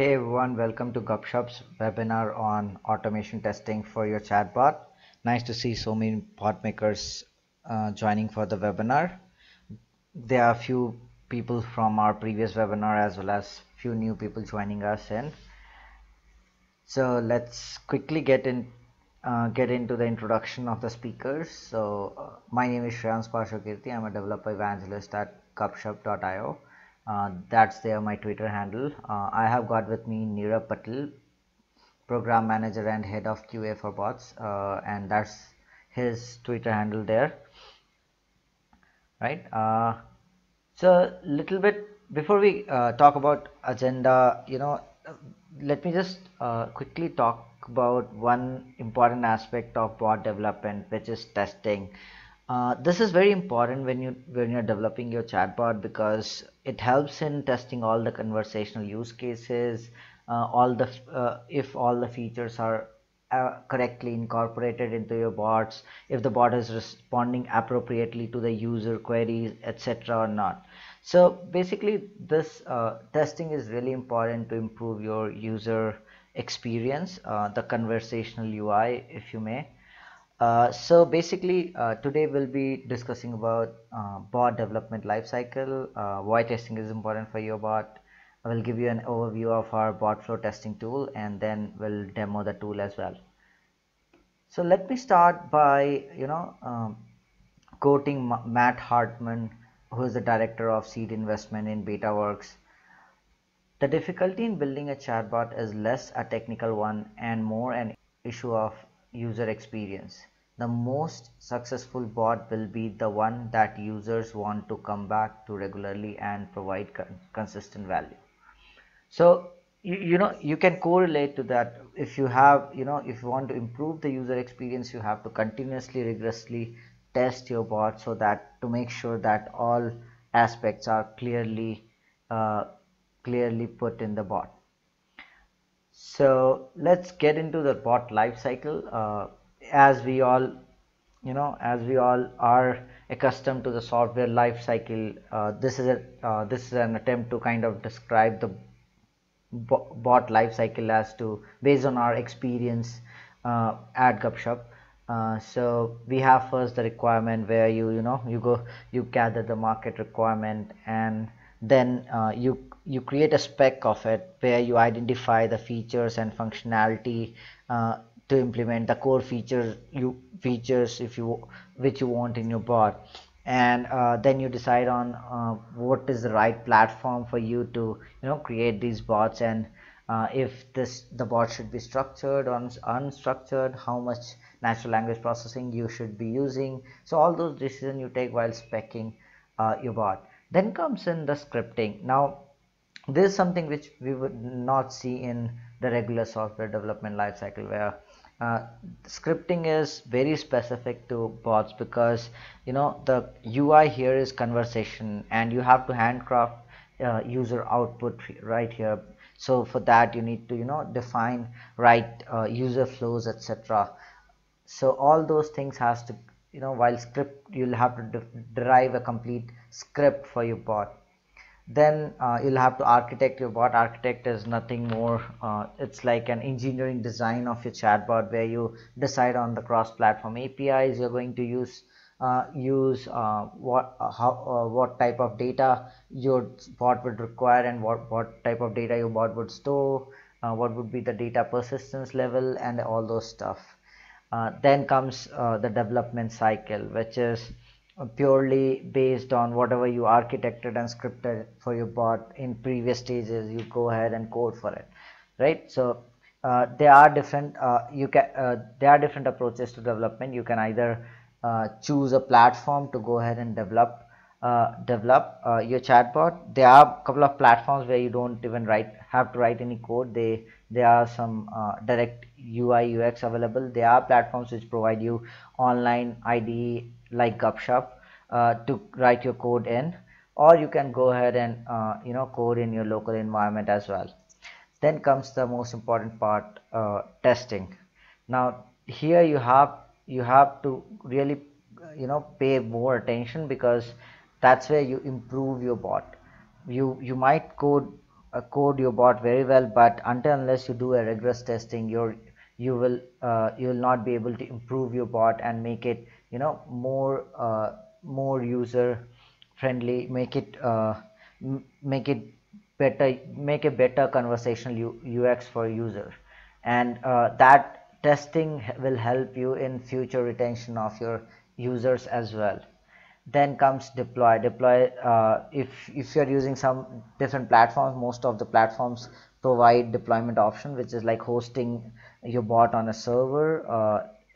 Hey everyone, welcome to Gupshup's webinar on automation testing for your chatbot. Nice to see so many bot makers joining for the webinar. There are a few people from our previous webinar as well as few new people joining us in. So let's quickly get into the introduction of the speakers. My name is Shreyans Pashokirti. I'm a developer evangelist at gupshup.io. That's there my Twitter handle. I have got with me Neerav Patel, program manager and head of QA for bots, and that's his Twitter handle there, right? So little bit before we talk about agenda, let me just quickly talk about one important aspect of bot development, which is testing. This is very important when you're developing your chatbot because it helps in testing all the conversational use cases, if all the features are correctly incorporated into your bots, if the bot is responding appropriately to the user queries, etc. or not. So basically, this testing is really important to improve your user experience, the conversational UI, if you may. So basically, today we'll be discussing about bot development lifecycle, why testing is important for your bot. I will give you an overview of our bot flow testing tool, and then we'll demo the tool as well. So let me start by quoting Matt Hartman, who is the director of seed investment in BetaWorks. The difficulty in building a chatbot is less a technical one and more an issue of user experience. The most successful bot will be the one that users want to come back to regularly and provide consistent value. So you can correlate to that. If you want to improve the user experience, you have to continuously rigorously test your bot so that to make sure that all aspects are clearly put in the bot. So let's get into the bot lifecycle. As we all are accustomed to the software lifecycle, this is an attempt to kind of describe the bot lifecycle as to based on our experience at Gupshup. So we have first the requirement where you gather the market requirement, and then you create a spec of it where you identify the features and functionality to implement the core features which you want in your bot, and then you decide on what is the right platform for you to create these bots, and if the bot should be structured or unstructured, how much natural language processing you should be using. So all those decisions you take while specing your bot. Then comes in the scripting. Now this is something which we would not see in the regular software development lifecycle, where scripting is very specific to bots because the UI here is conversation and you have to handcraft user output right here. So for that you need to define right user flows, etc. So all those things has to while script you'll have to derive a complete script for your bot. Then you'll have to architect your bot. Architect is nothing more, it's like an engineering design of your chatbot where you decide on the cross-platform APIs you're going to use, what type of data your bot would require, and what type of data your bot would store, what would be the data persistence level, and all those stuff. Then comes the development cycle, which is purely based on whatever you architected and scripted for your bot in previous stages. You go ahead and code for it, right? So there are different approaches to development. You can either choose a platform to go ahead and develop your chatbot. There are a couple of platforms where you don't even have to write any code. There are some direct UI UX available. There are platforms which provide you online IDE like Gupshup to write your code in, or you can go ahead and code in your local environment as well. Then comes the most important part, testing. Now here you have to really pay more attention, because that's where you improve your bot. You might code code your bot very well, but until unless you do a rigorous testing, you will not be able to improve your bot and make it, more user friendly, make it better, make a better conversational UX for user. And that testing will help you in future retention of your users as well. Then comes deploy. If you're using some different platforms, most of the platforms provide deployment option, which is like hosting your bot on a server,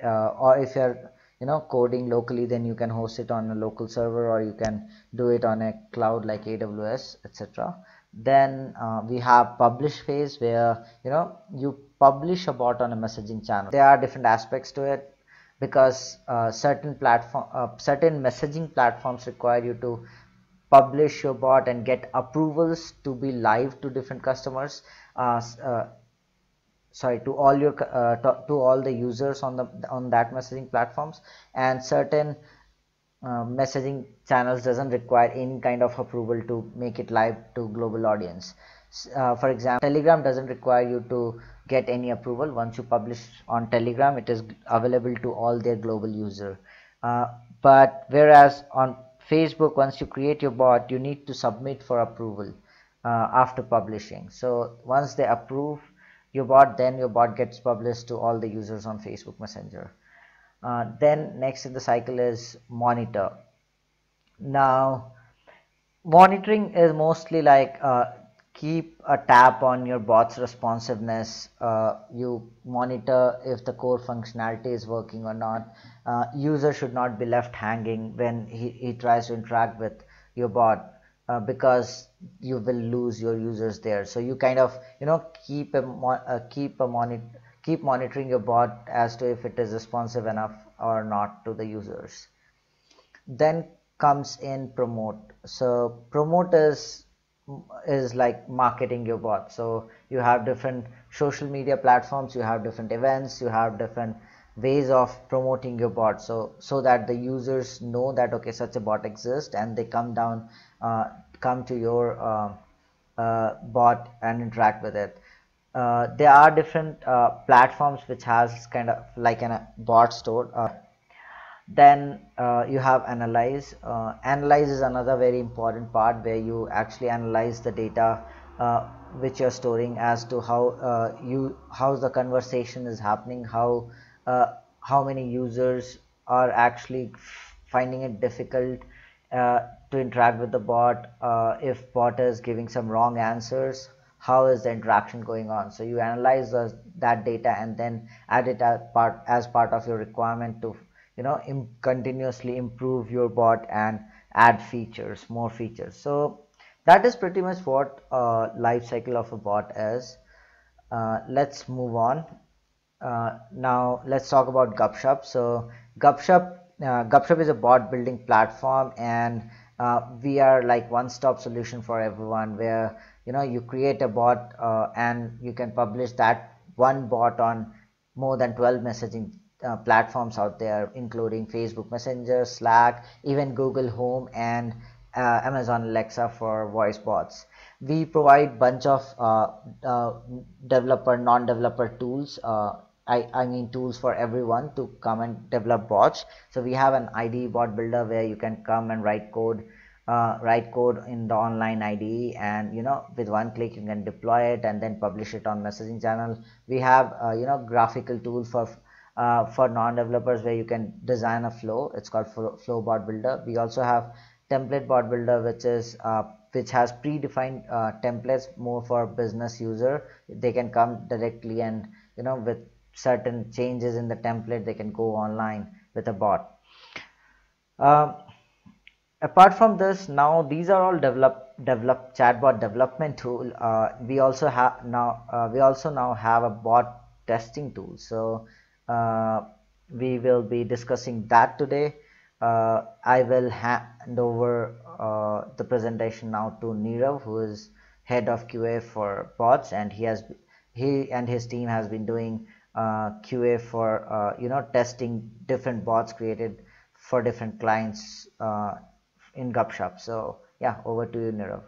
or if you're coding locally, then you can host it on a local server, or you can do it on a cloud like AWS, etc. Then we have publish phase, where you publish a bot on a messaging channel. There are different aspects to it, because certain messaging platforms require you to publish your bot and get approvals to be live to different customers, uh, uh, sorry, to all your to all the users on that messaging platforms. And certain messaging channels doesn't require any kind of approval to make it live to global audience. For example, Telegram doesn't require you to get any approval. Once you publish on Telegram, it is available to all their global user. uh, but whereas on Facebook, once you create your bot, you need to submit for approval after publishing. So once they approve your bot, then your bot gets published to all the users on Facebook Messenger. Then next in the cycle is monitor. Now, monitoring is mostly like keep a tab on your bot's responsiveness. You monitor if the core functionality is working or not. User should not be left hanging when he tries to interact with your bot, because you will lose your users there. So you kind of keep monitoring your bot as to if it is responsive enough or not to the users. Then comes in promote. So promote is like marketing your bot. So you have different social media platforms, you have different events, you have different ways of promoting your bot, so that the users know that okay, such a bot exists, and they come to your bot and interact with it. There are different platforms which has kind of like a bot store. Then you have analyze. Analyze is another very important part, where you actually analyze the data which you're storing, as to how the conversation is happening, how many users are actually finding it difficult to interact with the bot. If bot is giving some wrong answers, how is the interaction going on? So you analyze that data, and then add it as part of your requirement to continuously improve your bot and add more features. So that is pretty much what life cycle of a bot is. Let's move on. Now let's talk about gupshup. So gupshup is a bot building platform, and we are like one-stop solution for everyone, where you create a bot, and you can publish that one bot on more than 12 messaging platforms out there, including Facebook Messenger, Slack, even Google Home, and Amazon Alexa for voice bots. We provide bunch of developer, non-developer tools. I mean tools for everyone to come and develop bots. So we have an IDE bot builder, where you can come and write code in the online IDE, and with one click you can deploy it and then publish it on messaging channel. We have graphical tool for non-developers, where you can design a flow. It's called flow bot builder. We also have template bot builder, which has predefined templates more for business user. They can come directly, and with certain changes in the template, they can go online with a bot. um, Apart from this, now these are all develop chatbot development tool. We also now have a bot testing tool. So we will be discussing that today. I will hand over the presentation now to Nirav, who is head of QA for bots, and he and his team has been doing QA for testing different bots created for different clients in gupshup. So yeah, over to you, Nirav.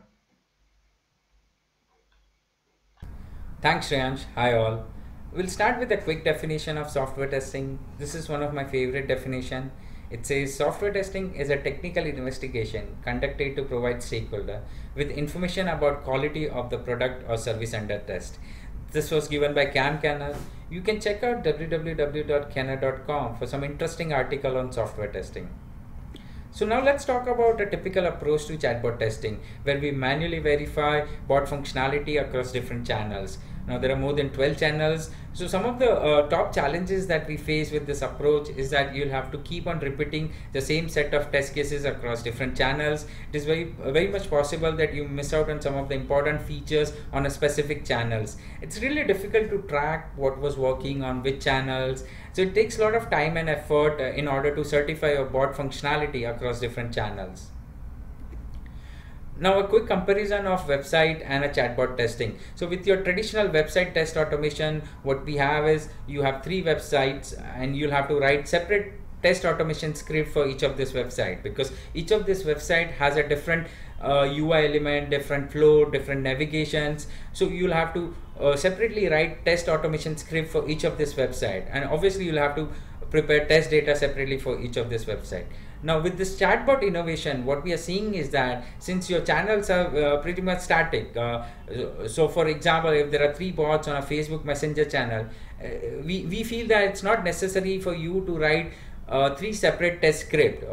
Thanks, Shreyansh. Hi, all. We'll start with a quick definition of software testing. This is one of my favorite definition. It says software testing is a technical investigation conducted to provide stakeholder with information about quality of the product or service under test. This was given by Cam Kenner. You can check out www.kenner.com for some interesting article on software testing. So now let's talk about a typical approach to chatbot testing where we manually verify bot functionality across different channels. Now there are more than 12 channels. So some of the top challenges that we face with this approach is that you'll have to keep on repeating the same set of test cases across different channels. It is very much possible that you miss out on some of the important features on a specific channels. It's really difficult to track what was working on which channels. So it takes a lot of time and effort in order to certify your bot functionality across different channels. Now a quick comparison of website and a chatbot testing. So with your traditional website test automation, what we have is you have 3 websites and you'll have to write separate test automation script for each of this website, because each of this website has a different UI element, different flow, different navigations. So you'll have to separately write test automation script for each of this website, and obviously you'll have to prepare test data separately for each of this website. Now with this chatbot innovation, what we are seeing is that since your channels are pretty much static, so for example, if there are 3 bots on a Facebook Messenger channel, we feel that it's not necessary for you to write 3 separate test script.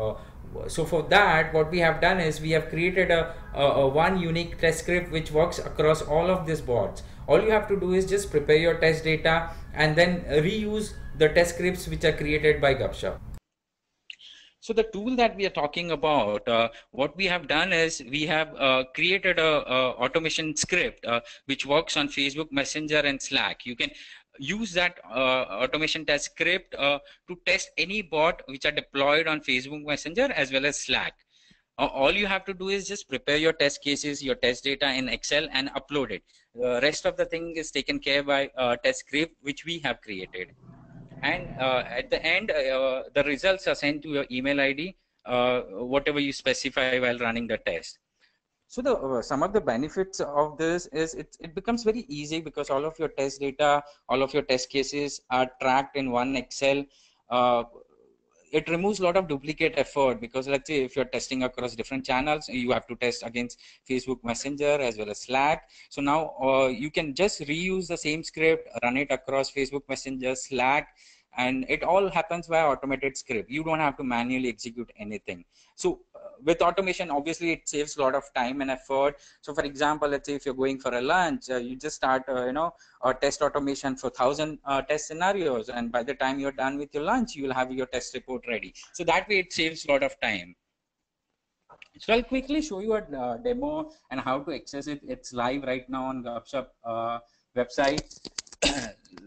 So for that, what we have done is we have created a one unique test script which works across all of these bots. All you have to do is just prepare your test data and then reuse the test scripts which are created by gupshup. So the tool that we are talking about, what we have done is we have created a automation script which works on Facebook Messenger and Slack. You can use that automation test script to test any bot which are deployed on Facebook Messenger as well as Slack. All you have to do is just prepare your test cases, your test data in Excel and upload it. The rest of the thing is taken care by test script which we have created. And at the end, the results are sent to your email ID, whatever you specify while running the test. So the some of the benefits of this is it becomes very easy because all of your test data, all of your test cases are tracked in one Excel. It removes a lot of duplicate effort, because let's say if you're testing across different channels, you have to test against Facebook Messenger as well as Slack. So now you can just reuse the same script, run it across Facebook Messenger, Slack, and it all happens via automated script. You don't have to manually execute anything. So with automation, obviously it saves a lot of time and effort. So for example, let's say if you're going for a lunch, you just start test automation for 1,000 test scenarios, and by the time you're done with your lunch, you'll have your test report ready. So that way it saves a lot of time. So I'll quickly show you a demo and how to access it. It's live right now on gupshup website.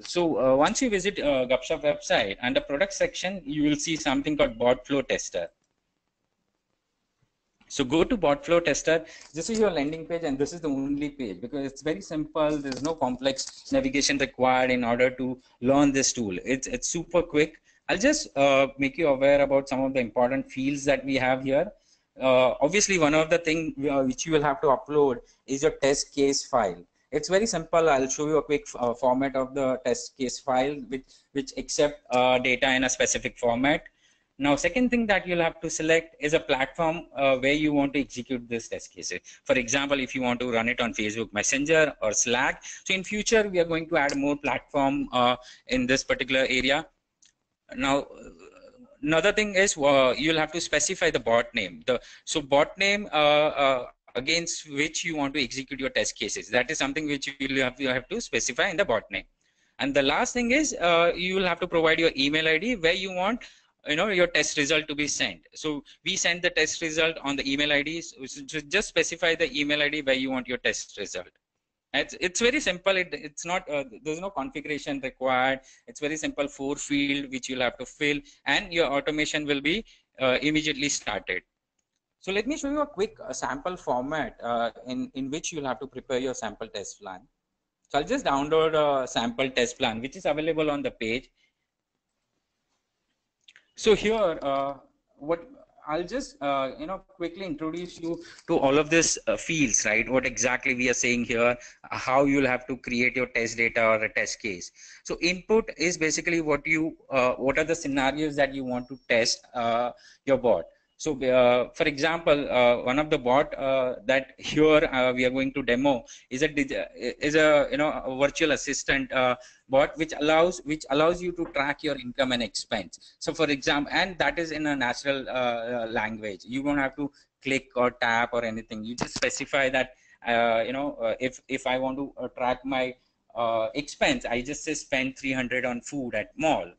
So once you visit gupshup website, under product section, you will see something called bot flow tester. So go to bot flow tester. This is your landing page, and this is the only page because it's very simple. There's no complex navigation required in order to learn this tool. It's super quick. I'll just make you aware about some of the important fields that we have here. Obviously, one of the things which you will have to upload is your test case file. It's very simple. I'll show you a quick format of the test case file, which accept data in a specific format. Now, second thing that you'll have to select is a platform where you want to execute this test cases. For example, if you want to run it on Facebook Messenger or Slack. So in future, we are going to add more platform in this particular area. Now, another thing is you'll have to specify the bot name. So bot name against which you want to execute your test cases. That is something which you have to specify in the bot name. And the last thing is you will have to provide your email ID where you want your test result to be sent. So we send the test result on the email ID. So just specify the email ID where you want your test result. It's very simple. It's not there's no configuration required. It's very simple 4 field which you'll have to fill, and your automation will be immediately started. So let me show you a quick sample format in which you'll have to prepare your sample test plan. So I'll just download a sample test plan which is available on the page. So here, what I'll just quickly introduce you to all of this fields, right? What exactly we are saying here, how you'll have to create your test data or a test case. So input is basically what are the scenarios that you want to test your bot. So for example, one of the bot that here we are going to demo is a virtual assistant bot which allows you to track your income and expense. So for example, and that is in a natural language. You don't have to click or tap or anything. You just specify that if I want to track my expense, I just say spend 300 on food at mall.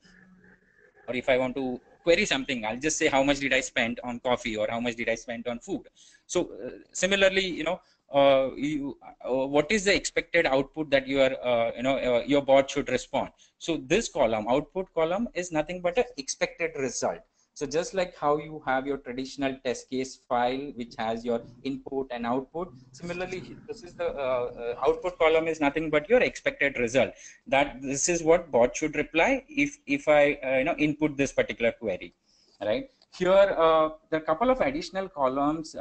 Or if I want to query something, I'll just say how much did I spend on coffee or how much did I spend on food. So similarly, what is the expected output that your bot should respond. So this column, output column, is nothing but an expected result. So just like how you have your traditional test case file which has your input and output, similarly this is the output column is nothing but your expected result, that this is what bot should reply if I input this particular query, right? Here there are a couple of additional columns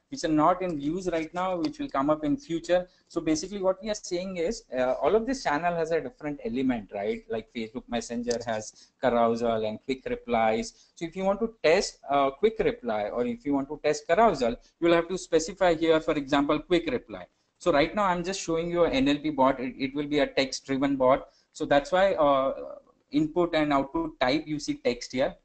which are not in use right now, which will come up in future. So basically what we are saying is all of this channel has a different element, right? Like Facebook Messenger has carousel and quick replies. So if you want to test quick reply, or if you want to test carousel, you will have to specify here, for example, quick reply. So right now I'm just showing you an NLP bot. It will be a text driven bot. So that's why input and output type, you see text here.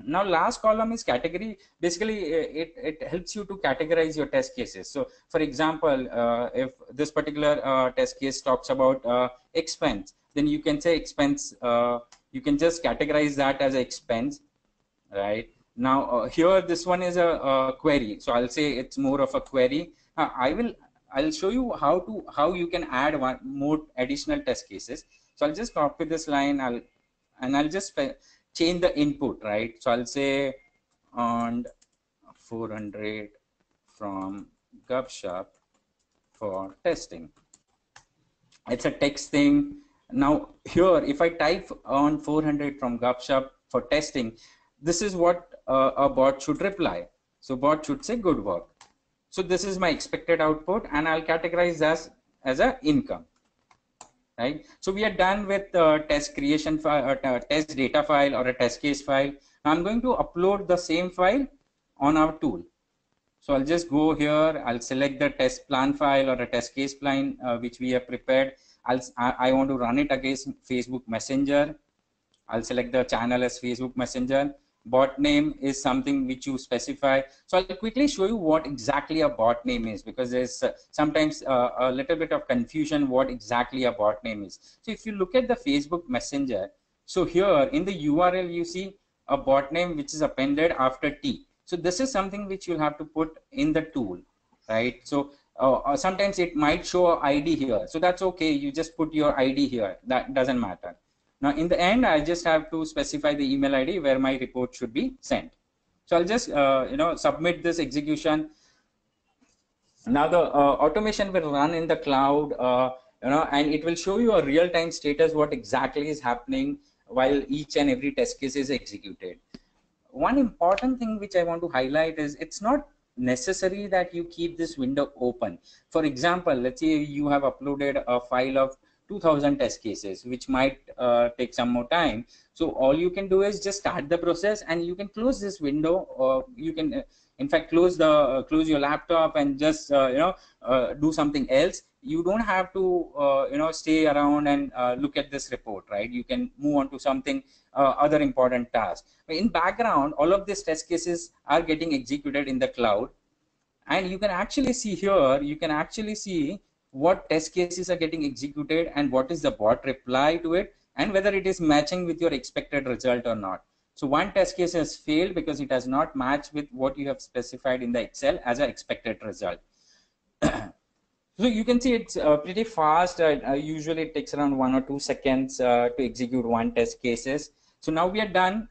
Now last column is category. Basically it helps you to categorize your test cases. So for example, if this particular test case talks about expense, then you can say expense, you can just categorize that as an expense, right? Now here this one is a query, so I'll say it's more of a query. I'll show you how you can add one more additional test cases. So I'll just copy this line, I'll just change the input, right? So I'll say on 400 from gupshup for testing. It's a text thing. Now here, if I type on 400 from gupshup for testing, this is what a bot should reply. So bot should say good work. So this is my expected output, and I'll categorize as a income, right? So we are done with test creation file, test data file, or a test case file. Now I'm going to upload the same file on our tool. So I'll just go here, I'll select the test plan file or a test case plan which we have prepared. I want to run it against Facebook Messenger. I'll select the channel as Facebook Messenger. Bot name is something which you specify. So I'll quickly show you what exactly a bot name is, because there's sometimes a little bit of confusion what exactly a bot name is. So if you look at the Facebook Messenger, so here in the URL you see a bot name which is appended after T. So this is something which you'll have to put in the tool, right? So sometimes it might show ID here. So that's okay. You just put your ID here. That doesn't matter. Now in the end, I just have to specify the email ID where my report should be sent. So I'll just submit this execution. Now the automation will run in the cloud, and it will show you a real-time status what exactly is happening while each and every test case is executed. One important thing which I want to highlight is it's not necessary that you keep this window open. For example, let's say you have uploaded a file of 2000 test cases, which might take some more time. So all you can do is just start the process, and you can close this window, or you can in fact close your laptop and just do something else. You don't have to stay around and look at this report, right? You can move on to something other important task. In background, all of these test cases are getting executed in the cloud, and you can actually see here, you can actually see what test cases are getting executed and what is the bot reply to it, and whether it is matching with your expected result or not. So one test case has failed because it has not matched with what you have specified in the Excel as an expected result. So you can see it's pretty fast. Usually it takes around 1 or 2 seconds to execute one test cases. So now we are done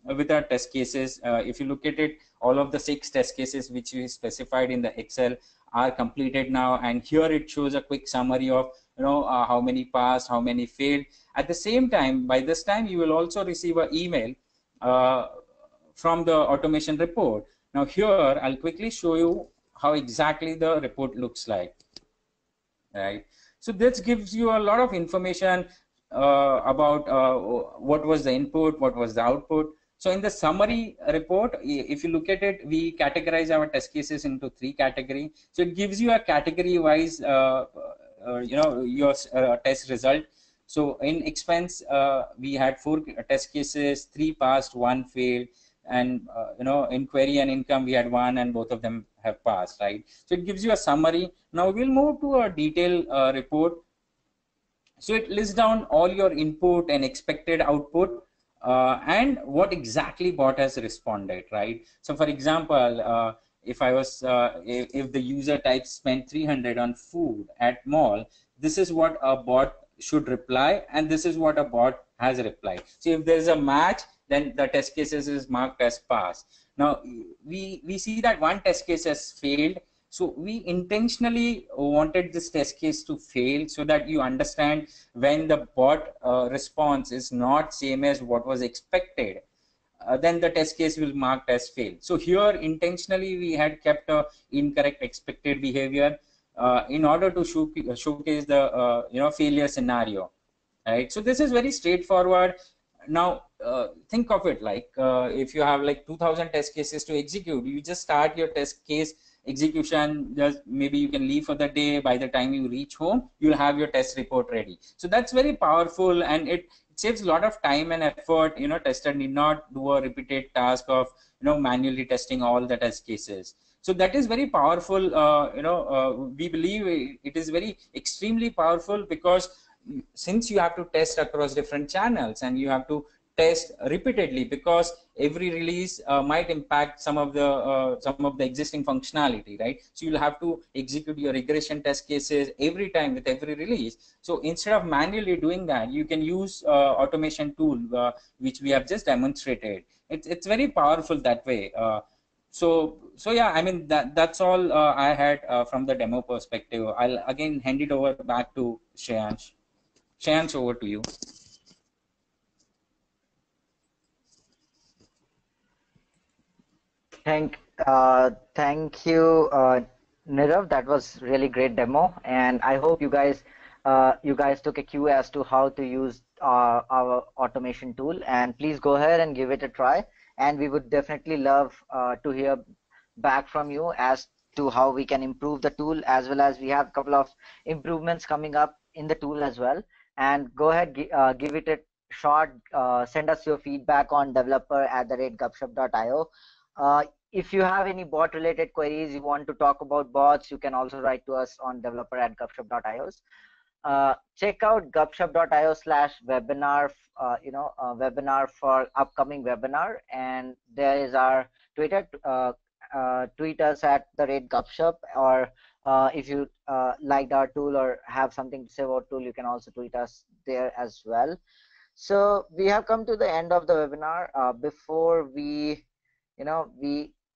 with our test cases. If you look at it, all of the 6 test cases which we specified in the Excel are completed now, and here it shows a quick summary of how many passed, how many failed. At the same time, by this time you will also receive an email from the automation report. Now here I'll quickly show you how exactly the report looks like, right? So this gives you a lot of information about what was the input, what was the output. So in the summary report, if you look at it, we categorize our test cases into 3 categories. So it gives you a category wise your test result. So in expense, we had 4 test cases, 3 passed, 1 failed, and in query and income we had 1, and both of them have passed, right? So it gives you a summary. Now we'll move to a detailed report. So it lists down all your input and expected output, and what exactly bot has responded, right? So for example, if the user types spent 300 on food at mall, this is what a bot should reply, and this is what a bot has replied. So if there's a match, then the test cases is marked as pass. Now we see that one test case has failed. So we intentionally wanted this test case to fail so that you understand when the bot response is not same as what was expected, then the test case will marked as failed. So here intentionally we had kept a incorrect expected behavior in order to showcase the failure scenario, right? So this is very straightforward. Now think of it like if you have like 2000 test cases to execute, you just start your test case execution. Just maybe you can leave for the day. By the time you reach home, you'll have your test report ready. So that's very powerful, and it saves a lot of time and effort. Tester need not do a repeated task of manually testing all the test cases. So that is very powerful. We believe it is very extremely powerful, because since you have to test across different channels and you have to test repeatedly, because every release might impact some of the existing functionality, right? So you'll have to execute your regression test cases every time with every release. So instead of manually doing that, you can use automation tool, which we have just demonstrated. It's very powerful that way. So yeah, I mean that's all I had from the demo perspective. I'll again hand it over back to Shreyansh. Shreyansh, over to you. Thank you, Nirav. That was really great demo, and I hope you guys took a cue as to how to use our automation tool. And please go ahead and give it a try. And we would definitely love to hear back from you as to how we can improve the tool, as well as we have a couple of improvements coming up in the tool as well. And go ahead, give it a shot. Send us your feedback on developer@gupshup.io. If you have any bot related queries, you want to talk about bots, you can also write to us on developer@gupshup.io. Check out gupshup.io/webinar, webinar for upcoming webinar. And there is our Twitter. Tweet us at the rate gupshup, or if you liked our tool or have something to say about tool, you can also tweet us there as well. So we have come to the end of the webinar. Before we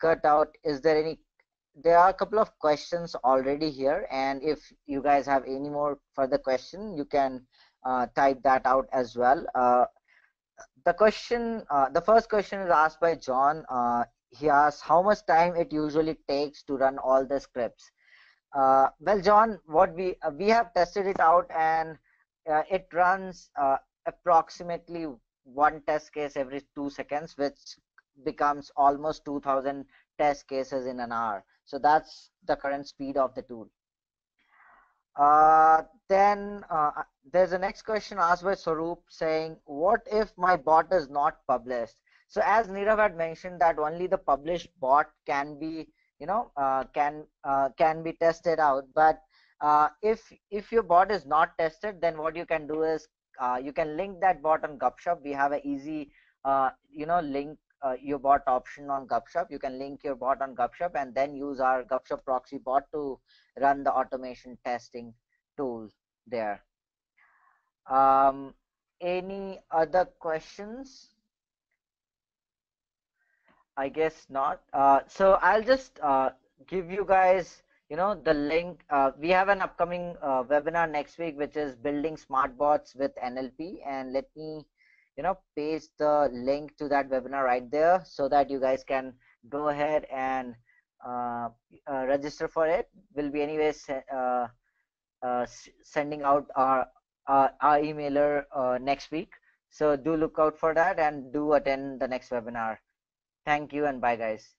cut out, there are a couple of questions already here, and if you guys have any more further question, you can type that out as well. The first question is asked by John. He asks how much time it usually takes to run all the scripts. Well, John, what we have tested it out, and it runs approximately one test case every 2 seconds, which becomes almost 2000 test cases in an hour. So that's the current speed of the tool. Then there's a next question asked by Sarup saying, what if my bot is not published? So as Nirav had mentioned, that only the published bot can be can be tested out. But if your bot is not tested, then what you can do is you can link that bot on Gupshup. We have an easy link your bot option on Gupshup. You can link your bot on Gupshup and then use our Gupshup proxy bot to run the automation testing tool there. Any other questions? I guess not. So I'll just give you guys the link. We have an upcoming webinar next week, which is building smart bots with NLP. And let me paste the link to that webinar right there so that you guys can go ahead and uh, register for it. We'll be anyways sending out our emailer next week. So do look out for that and do attend the next webinar. Thank you and bye, guys.